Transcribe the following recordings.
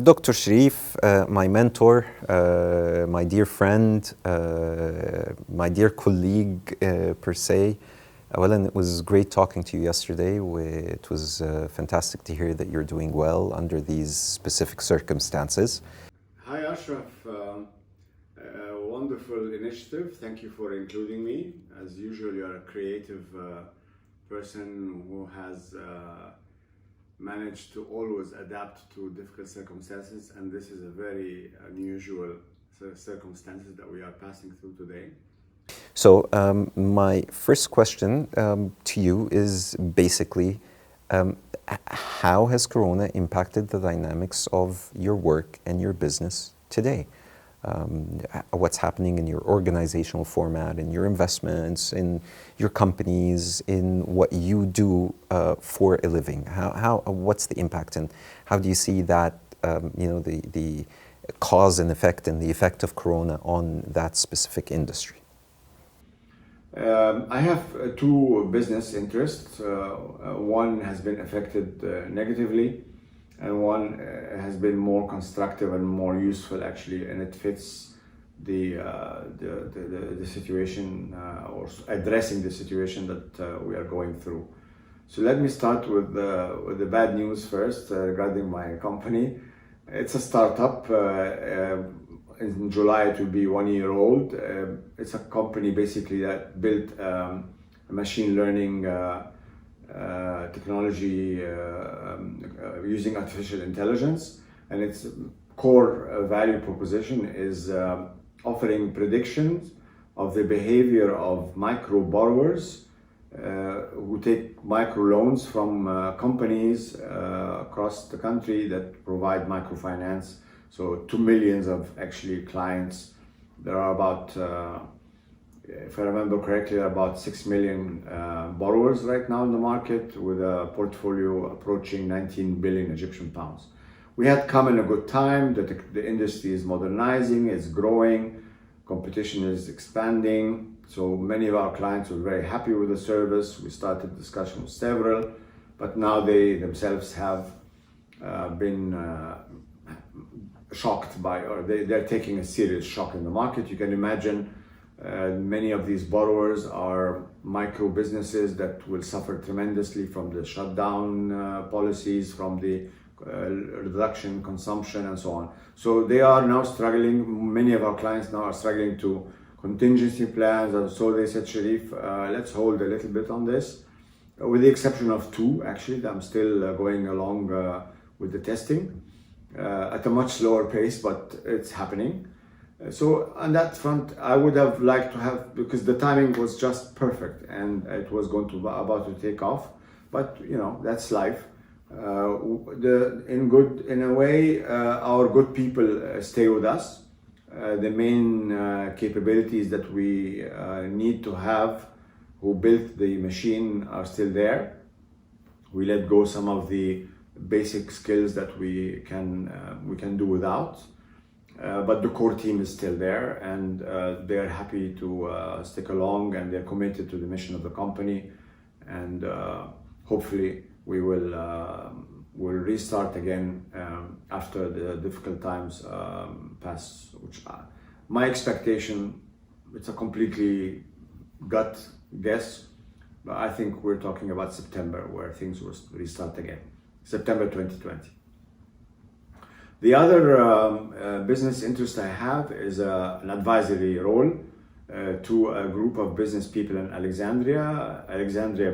Dr. Sherif, my mentor, my dear friend, my dear colleague per se. Well, and it was great talking to you yesterday. It was fantastic to hear that you're doing well under these specific circumstances. Hi Ashraf, wonderful initiative. Thank you for including me. As usual, you're a creative person who has managed to always adapt to difficult circumstances, and this is a very unusual circumstances that we are passing through today. So my first question to you is basically, how has Corona impacted the dynamics of your work and your business today? What's happening in your organizational format, in your investments, in your companies, in what you do for a living? What's the impact, and how do you see that, the cause and effect and the effect of Corona on that specific industry? I have two business interests. One has been affected negatively, and one has been more constructive and more useful actually, and it fits the situation or addressing the situation that we are going through. So let me start with the bad news first regarding my company. It's a startup. In July it will be 1 year old. It's a company basically that built a machine learning technology using artificial intelligence, and its core value proposition is offering predictions of the behavior of micro borrowers who take micro loans from companies across the country that provide microfinance. So 2 million of actually clients. There are about, if I remember correctly, there are about 6 million borrowers right now in the market, with a portfolio approaching 19 billion Egyptian pounds. We had come in a good time, that the industry is modernizing, it's growing, competition is expanding. So many of our clients were very happy with the service. We started discussion with several, but now they themselves have been shocked by, or they're taking a serious shock in the market. You can imagine many of these borrowers are micro businesses that will suffer tremendously from the shutdown policies, from the reduction consumption and so on. So they are now struggling. Many of our clients now are struggling to contingency plans, and so they said, Sherif, let's hold a little bit on this, with the exception of two actually that I'm still going along with the testing. At a much slower pace, but it's happening. So on that front, I would have liked to have, because the timing was just perfect and it was about to take off. But that's life. In a way, our good people stay with us. The main capabilities that we need to have, who built the machine, are still there. We let go some of the basic skills that we can do without, but the core team is still there, and they are happy to stick along, and they're committed to the mission of the company, and hopefully we will restart again after the difficult times pass. Which my expectation, it's a completely gut guess, but I think we're talking about September where things will restart again. September 2020. The other business interest I have is an advisory role to a group of business people in Alexandria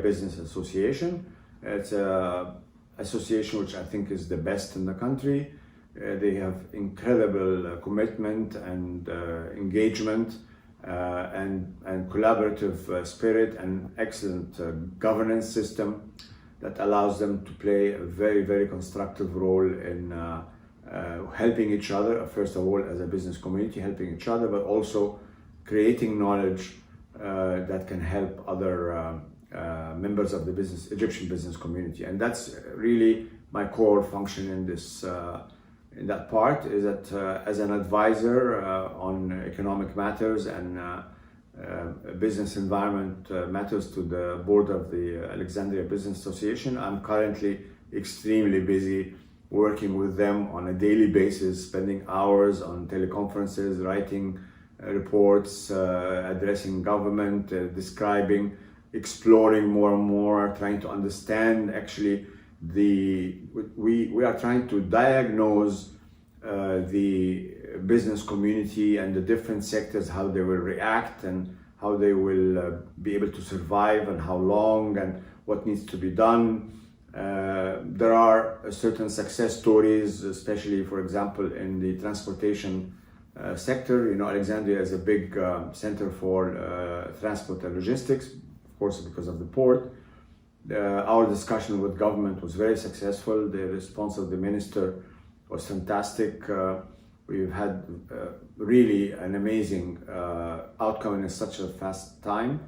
Business Association. It's an association which I think is the best in the country. They have incredible commitment and engagement and collaborative spirit, and excellent governance system that allows them to play a very, very constructive role in helping each other, first of all, as a business community, helping each other, but also creating knowledge that can help other members of the Egyptian business community. And that's really my core function in this, in that part, is that as an advisor on economic matters and business environment matters to the board of the Alexandria Business Association, I'm currently extremely busy working with them on a daily basis, spending hours on teleconferences, writing reports, addressing government, describing, exploring more and more, trying to understand actually we are trying to diagnose the business community and the different sectors, how they will react and how they will be able to survive and how long and what needs to be done. There are certain success stories, especially, for example, in the transportation sector. You know, Alexandria is a big center for transport and logistics, of course, because of the port. Our discussion with government was very successful. The response of the minister was fantastic. We've had really an amazing outcome in such a fast time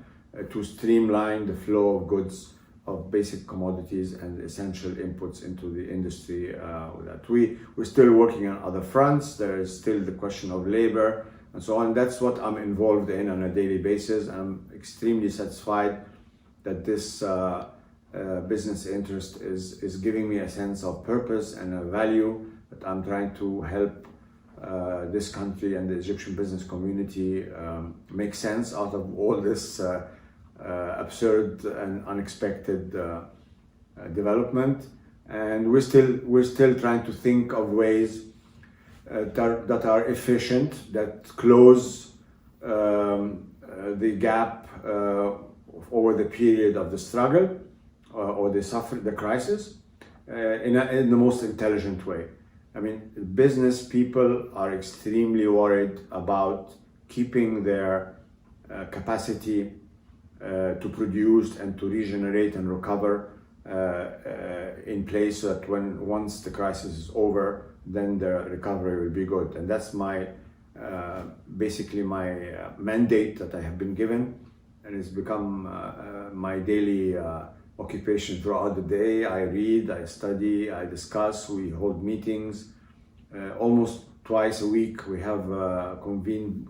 to streamline the flow of goods, of basic commodities and essential inputs into the industry. That we're still working on other fronts. There is still the question of labor and so on. That's what I'm involved in on a daily basis. I'm extremely satisfied that this business interest is giving me a sense of purpose and a value that I'm trying to help this country and the Egyptian business community make sense out of all this absurd and unexpected development. And we're still trying to think of ways that are efficient, that close the gap over the period of the struggle or the crisis in the most intelligent way. I mean, business people are extremely worried about keeping their capacity to produce and to regenerate and recover in place, so that once the crisis is over, then the recovery will be good. And that's my basically my mandate that I have been given, and it's become my daily occupation throughout the day. I read, I study, I discuss, we hold meetings. Almost twice a week we have convened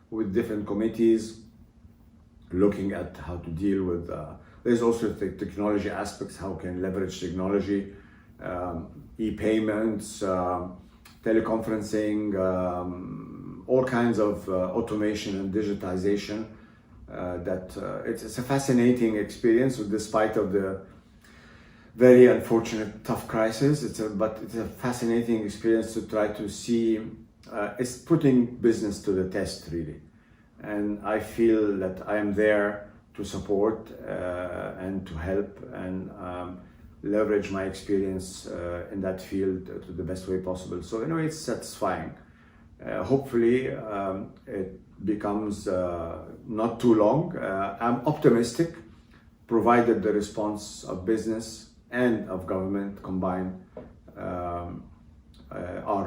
with different committees looking at how to deal with, there's also the technology aspects, how can leverage technology, e-payments, teleconferencing, all kinds of automation and digitization. It's a fascinating experience, despite of the very unfortunate tough crisis. But it's a fascinating experience to try to see. It's putting business to the test, really, and I feel that I am there to support and to help and leverage my experience in that field to the best way possible. So in a way, it's satisfying. Hopefully, it becomes not too long. I'm optimistic, provided the response of business and of government combined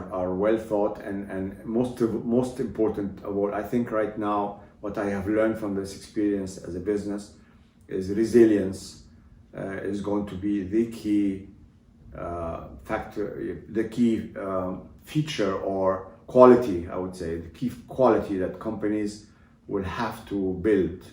are well thought, and most important of all, I think right now what I have learned from this experience as a business is resilience is going to be the key factor, the key feature or quality, I would say, the key quality that companies will have to build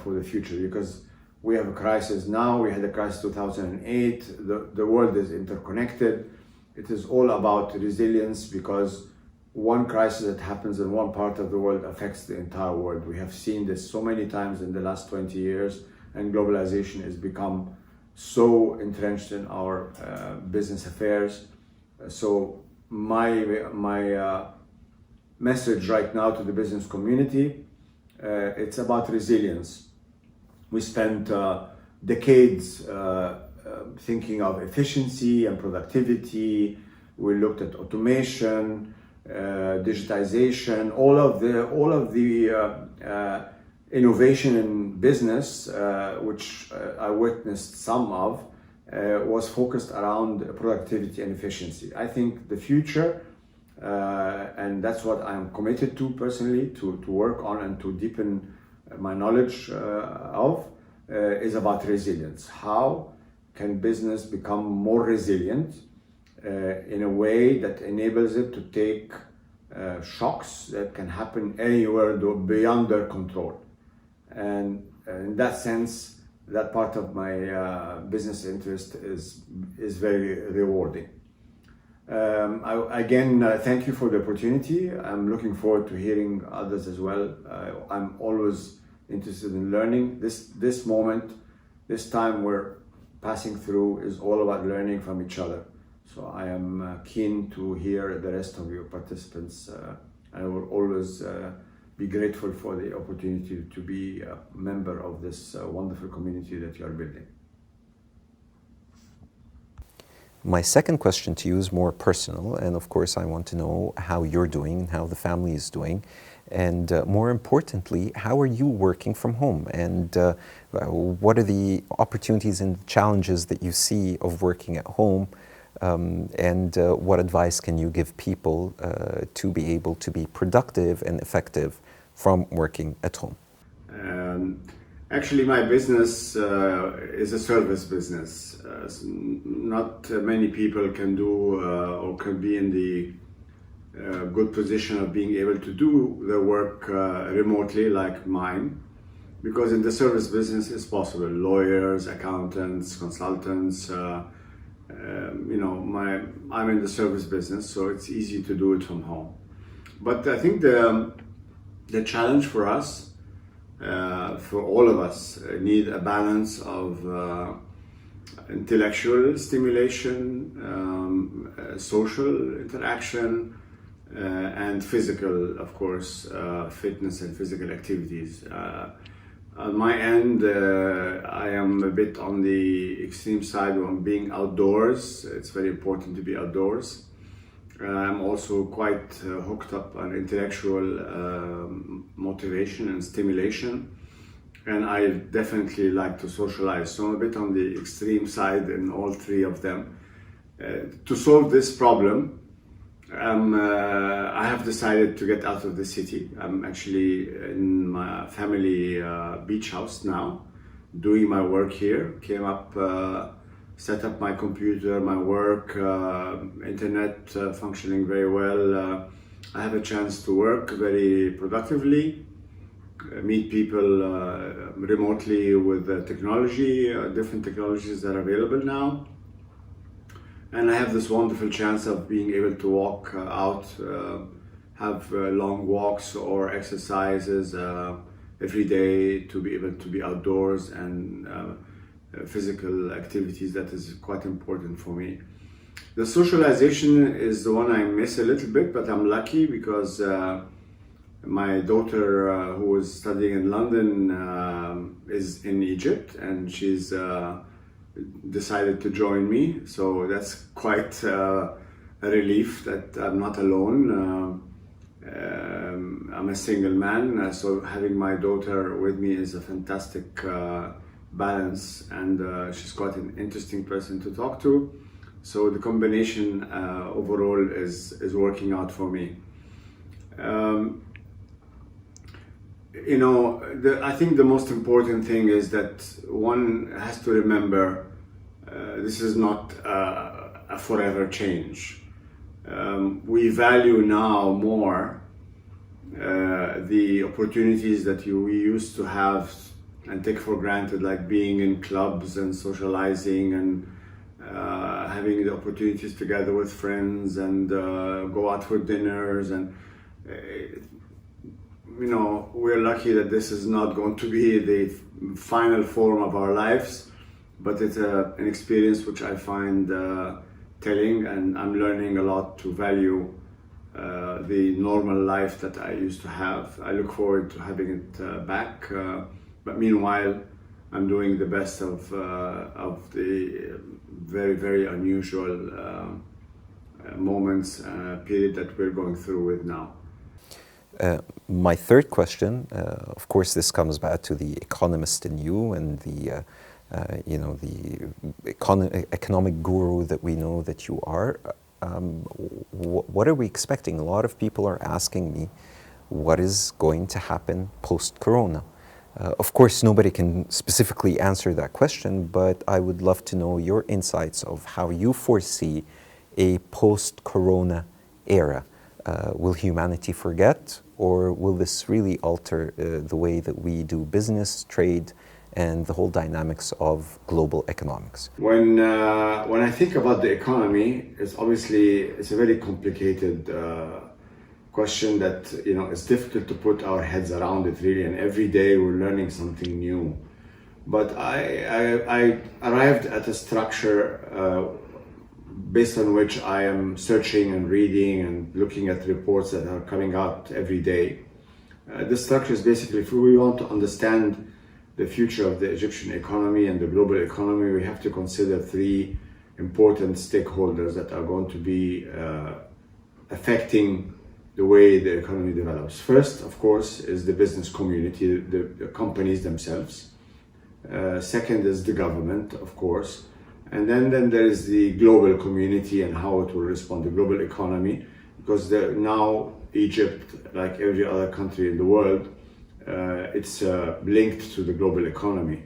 for the future. Because we have a crisis now, we had a crisis 2008, the world is interconnected. It is all about resilience, because one crisis that happens in one part of the world affects the entire world. We have seen this so many times in the last 20 years, and globalization has become so entrenched in our business affairs. So my message right now to the business community, it's about resilience. We spent decades thinking of efficiency and productivity. We looked at automation, digitization, all of the innovation in business, which I witnessed some of, was focused around productivity and efficiency. I think the future, and that's what I'm committed to personally, to work on and to deepen my knowledge of, is about resilience. How can business become more resilient in a way that enables it to take shocks that can happen anywhere beyond their control? And in that sense, that part of my business interest is very rewarding. Again, thank you for the opportunity. I'm looking forward to hearing others as well. I'm always interested in learning. This moment, this time we're passing through is all about learning from each other. So I am keen to hear the rest of your participants. I will always be grateful for the opportunity to be a member of this wonderful community that you are building. My second question to you is more personal, and of course I want to know how you're doing and how the family is doing, and more importantly, how are you working from home, and what are the opportunities and challenges that you see of working at home, and what advice can you give people to be able to be productive and effective from working at home? Actually, my business is a service business. Not many people can do or can be in the good position of being able to do the work remotely like mine, because in the service business it's possible. Lawyers, accountants, consultants, I'm in the service business, so it's easy to do it from home. But I think the challenge for us, for all of us, need a balance of intellectual stimulation, social interaction, and physical, of course, fitness and physical activities. On my end, I am a bit on the extreme side on being outdoors. It's very important to be outdoors. I'm also quite hooked up on intellectual motivation and stimulation, and I definitely like to socialize. So I'm a bit on the extreme side in all three of them. To solve this problem, I have decided to get out of the city. I'm actually in my family beach house now, doing my work here. Came up, set up my computer, my work, internet functioning very well. I have a chance to work very productively, meet people remotely with technology, different technologies that are available now. And I have this wonderful chance of being able to walk out, have long walks or exercises every day, to be able to be outdoors and physical activities. That is quite important for me. The socialization is the one I miss a little bit, but I'm lucky because my daughter, who is studying in London, is in Egypt, and she's decided to join me. So that's quite a relief that I'm not alone. I'm a single man, so having my daughter with me is a fantastic balance, and she's quite an interesting person to talk to. So the combination overall is working out for me. I think the most important thing is that one has to remember this is not a forever change. We value now more the opportunities that we used to have and take for granted, like being in clubs and socializing and having the opportunities together with friends and go out for dinners. And we're lucky that this is not going to be the final form of our lives, but it's an experience which I find telling, and I'm learning a lot to value the normal life that I used to have. I look forward to having it back, but meanwhile I'm doing the best of the very, very unusual moments, period that we're going through with now. My third question, of course, this comes back to the economist in you and the economic guru that we know that you are. What are we expecting? A lot of people are asking me, what is going to happen post-corona? Of course, nobody can specifically answer that question, but I would love to know your insights of how you foresee a post-corona era. Will humanity forget, or will this really alter the way that we do business, trade, and the whole dynamics of global economics? When I think about the economy, it's a very complicated question that it's difficult to put our heads around it really, and every day we're learning something new. But I arrived at a structure based on which I am searching and reading and looking at reports that are coming out every day. This structure is basically, if we want to understand the future of the Egyptian economy and the global economy, we have to consider three important stakeholders that are going to be affecting the way the economy develops. First, of course, is the business community, the companies themselves. Second is the government, of course. And then there is the global community and how it will respond, the global economy, because now Egypt, like every other country in the world, it's linked to the global economy.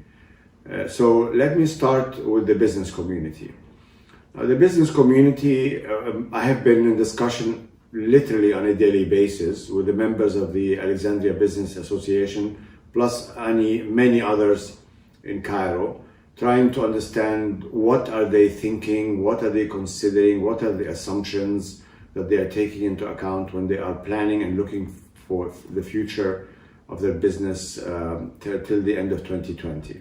So let me start with the business community. The business community, I have been in discussion literally on a daily basis with the members of the Alexandria Business Association, plus many others in Cairo, trying to understand what are they thinking, what are they considering, what are the assumptions that they are taking into account when they are planning and looking for the future of their business till the end of 2020.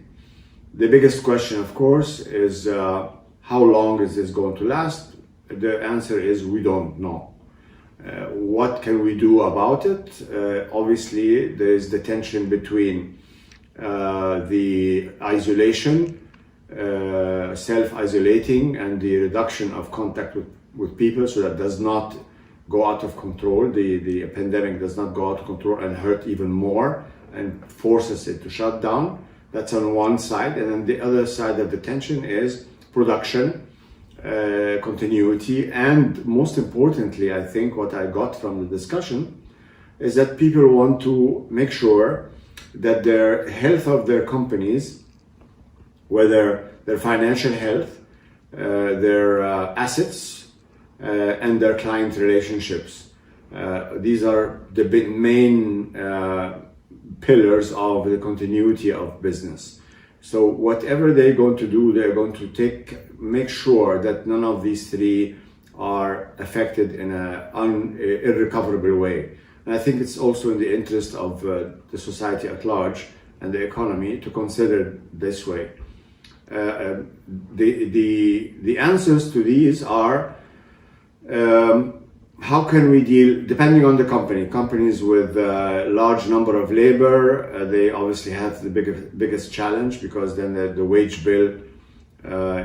The biggest question, of course, is how long is this going to last? The answer is we don't know. What can we do about it? Obviously, there is the tension between the isolation, self-isolating, and the reduction of contact with people so that does not go out of control. The pandemic does not go out of control and hurt even more and forces it to shut down. That's on one side. And then the other side of the tension is production, continuity, and most importantly, I think what I got from the discussion is that people want to make sure that their health of their companies, whether their financial health, their assets, and their client relationships. These are the main pillars of the continuity of business. So whatever they're going to do, they're going to make sure that none of these three are affected in an irrecoverable way. And I think it's also in the interest of the society at large and the economy to consider this way. The answers to these are how can we deal, depending on the companies with a large number of labor, they obviously have the biggest challenge, because then the wage bill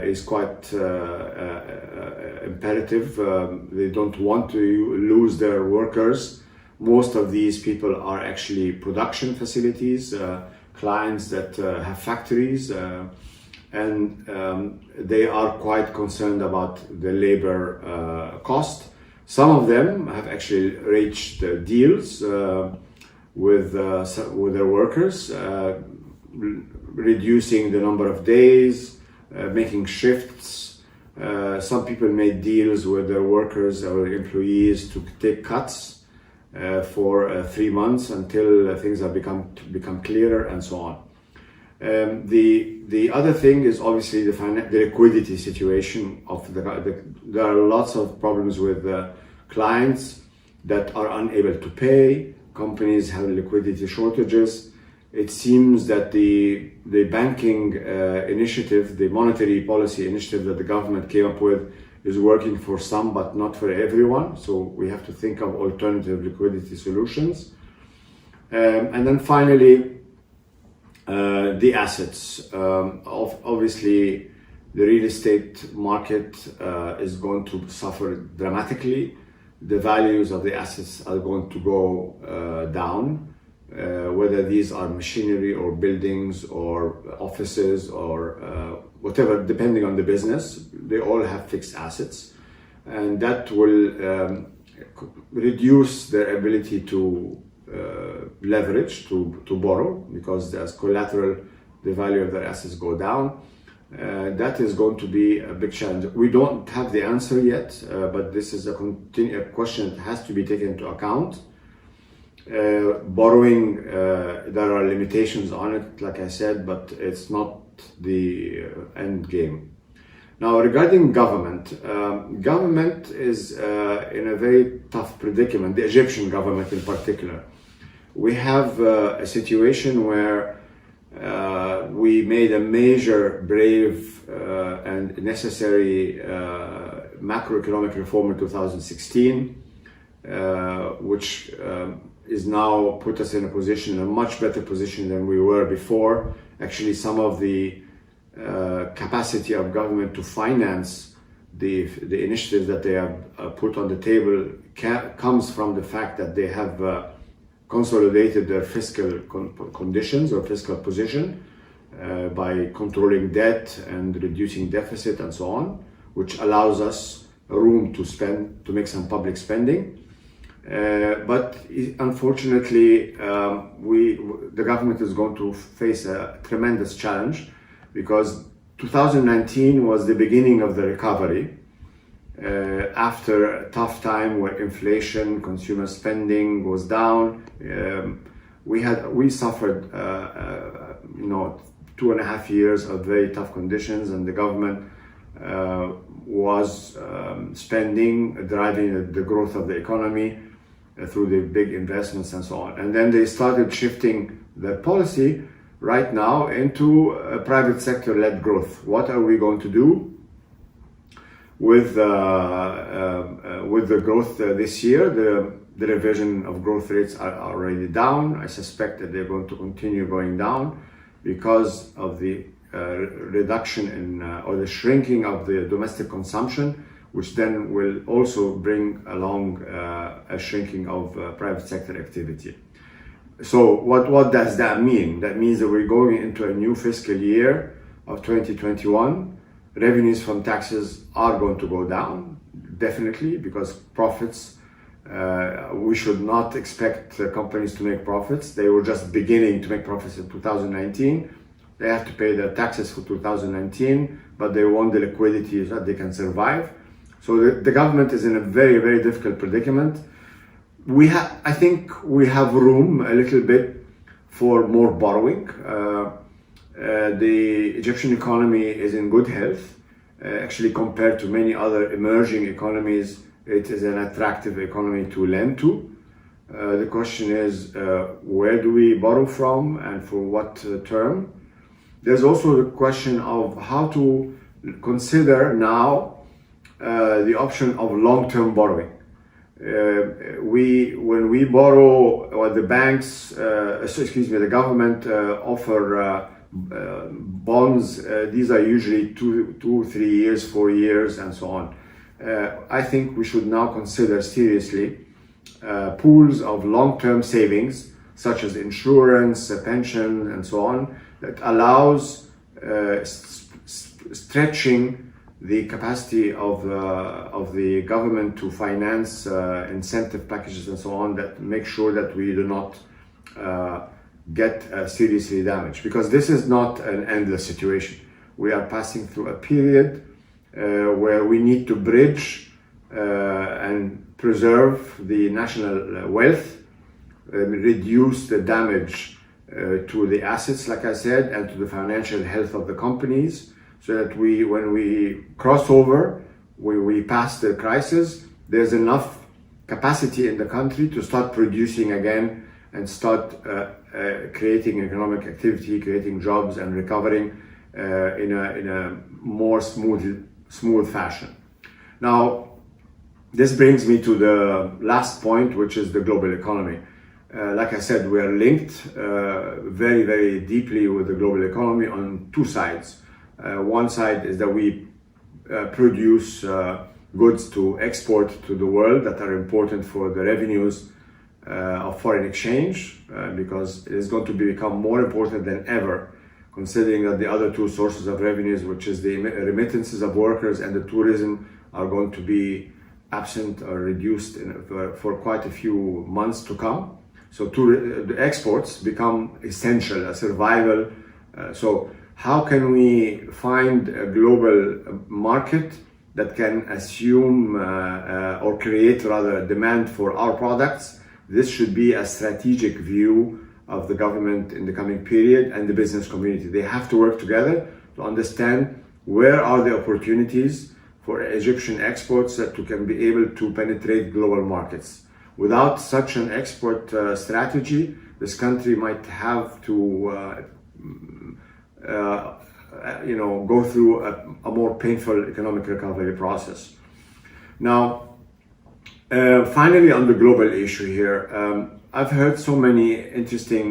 is quite imperative. They don't want to lose their workers. Most of these people are actually production facilities, clients that have factories, and they are quite concerned about the labor cost. Some of them have actually reached deals with their workers, reducing the number of days, making shifts. Some people made deals with their workers or employees to take cuts for 3 months until things have become clearer, and so on. The other thing is obviously the liquidity situation of there are lots of problems with clients that are unable to pay. Companies have liquidity shortages. It seems that the banking initiative, the monetary policy initiative that the government came up with, is working for some but not for everyone. So we have to think of alternative liquidity solutions. And then finally, the assets. Obviously, the real estate market is going to suffer dramatically. The values of the assets are going to go down, whether these are machinery or buildings or offices or whatever, depending on the business. They all have fixed assets, and that will reduce their ability to leverage, to borrow, because as collateral, the value of their assets go down. That is going to be a big challenge. We don't have the answer yet, but this is a question that has to be taken into account. Borrowing, there are limitations on it, like I said, but it's not the end game. Now, regarding government, government is in a very tough predicament, the Egyptian government in particular. We have a situation where we made a major, brave, and necessary macroeconomic reform in 2016, which is now put us in a much better position than we were before. Actually, some of the capacity of government to finance the initiatives that they have put on the table comes from the fact that they have consolidated their fiscal conditions or fiscal position by controlling debt and reducing deficit and so on, which allows us room to spend, to make some public spending. But unfortunately, the government is going to face a tremendous challenge, because 2019 was the beginning of the recovery after a tough time where inflation, consumer spending was down. We suffered 2.5 years of very tough conditions, and the government was spending, driving the growth of the economy through the big investments and so on. And then they started shifting their policy right now into private sector-led growth. What are we going to do with the growth this year? The revision of growth rates are already down. I suspect that they're going to continue going down because of the reduction in or the shrinking of the domestic consumption, which then will also bring along a shrinking of private sector activity. So what does that mean? That means that we're going into a new fiscal year of 2021. Revenues from taxes are going to go down, definitely, because profits, we should not expect companies to make profits. They were just beginning to make profits in 2019. They have to pay their taxes for 2019, but they want the liquidity so that they can survive. So the government is in a very, very difficult predicament. I think we have room a little bit for more borrowing. The Egyptian economy is in good health. Actually, compared to many other emerging economies, it is an attractive economy to lend to. The question is, where do we borrow from and for what term? There's also the question of how to consider now the option of long-term borrowing. When we borrow, or the banks, the government offer bonds, these are usually 2, 3 years, 4 years, and so on. I think we should now consider seriously pools of long-term savings, such as insurance, pension, and so on, that allows stretching the capacity of the government to finance incentive packages and so on, that make sure that we do not get seriously damaged. Because this is not an endless situation. We are passing through a period where we need to bridge and preserve the national wealth, reduce the damage to the assets, like I said, and to the financial health of the companies, so that when we cross over, when we pass the crisis, there's enough capacity in the country to start producing again and start creating economic activity, creating jobs, and recovering in a more smooth fashion. Now, this brings me to the last point, which is the global economy. Like I said, we are linked very, very deeply with the global economy on two sides. One side is that we produce goods to export to the world that are important for the revenues of foreign exchange, because it is going to become more important than ever, considering that the other two sources of revenues, which is the remittances of workers and the tourism, are going to be absent or reduced for quite a few months to come. So the exports become essential, a survival. So how can we find a global market that can assume or create rather demand for our products this should be a strategic view of the government in the coming period and the business community. They have to work together to understand where are the opportunities for Egyptian exports that can be able to penetrate global markets. Without such an export strategy, this country might have to go through a more painful economic recovery process. Now, finally, on the global issue here, I've heard so many interesting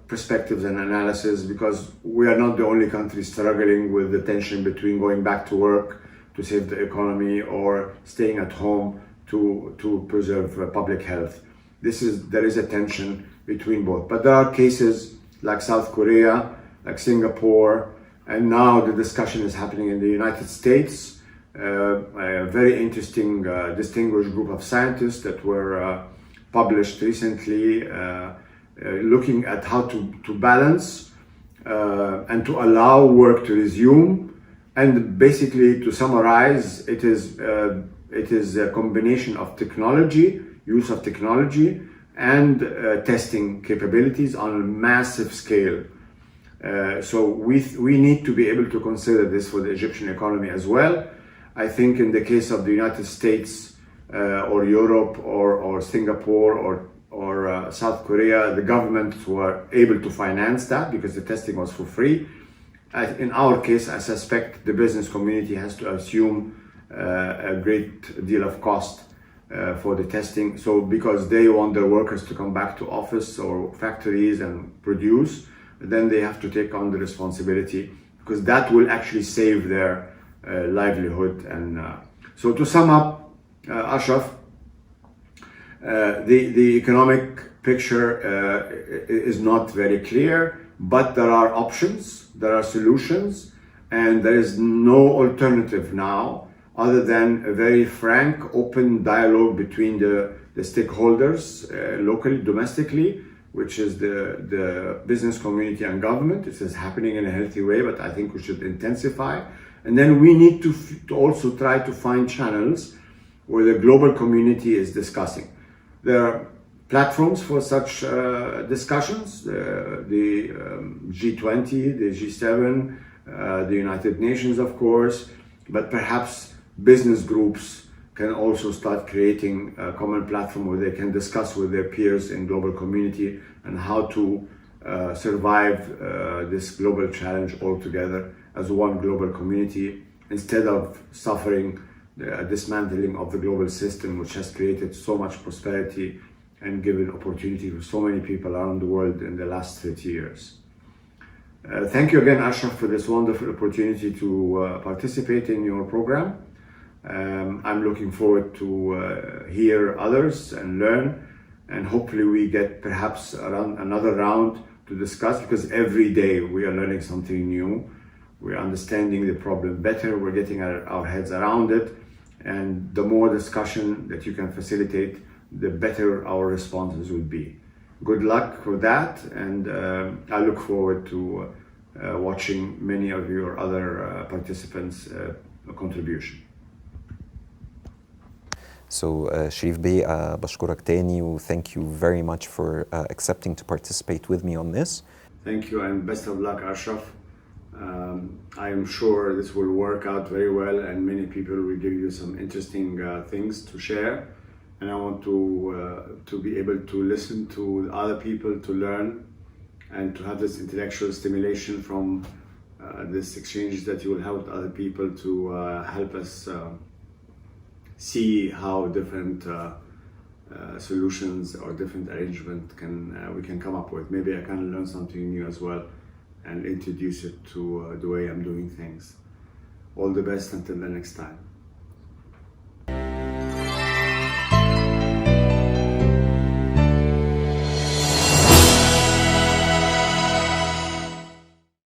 perspectives and analysis, because we are not the only country struggling with the tension between going back to work to save the economy or staying at home to preserve public health. There is a tension between both. But there are cases like South Korea, like Singapore, and now the discussion is happening in the United States. A very interesting, distinguished group of scientists that were published recently, looking at how to balance and to allow work to resume. And basically, to summarize, it is a combination of technology, use of technology, and testing capabilities on a massive scale. So we need to be able to consider this for the Egyptian economy as well. I think in the case of the United States or Europe or Singapore or South Korea, the governments were able to finance that because the testing was for free. In our case, I suspect the business community has to assume a great deal of cost for the testing. So because they want their workers to come back to office or factories and produce, then they have to take on the responsibility, because that will actually save their livelihood. And so to sum up, Ashraf, the economic picture is not very clear, but there are options, there are solutions, and there is no alternative now other than a very frank, open dialogue between the stakeholders locally, domestically, which is the business community and government. This is happening in a healthy way, but I think we should intensify. And then we need to also try to find channels where the global community is discussing. There are platforms for such discussions, the G20, the G7, the United Nations, of course, but perhaps business groups can also start creating a common platform where they can discuss with their peers in global community and how to survive this global challenge all together as one global community, instead of suffering the dismantling of the global system, which has created so much prosperity and given opportunity for so many people around the world in the last 30 years. Thank you again, Ashraf, for this wonderful opportunity to participate in your program. I'm looking forward to hear others and learn, and hopefully we get perhaps another round to discuss, because every day we are learning something new. We're understanding the problem better, we're getting our heads around it, and the more discussion that you can facilitate, the better our responses will be. Good luck for that, and I look forward to watching many of your other participants' contribution. So Sherif Bey, بشكرك تاني, و thank you very much for accepting to participate with me on this. Thank you, and best of luck, Ashraf. I am sure this will work out very well, and many people will give you some interesting things to share. And I want to be able to listen to other people, to learn, and to have this intellectual stimulation from this exchanges that you will have with other people to help us see how different solutions or different arrangement we can come up with. Maybe I can learn something new as well and introduce it to the way I'm doing things. All the best until the next time.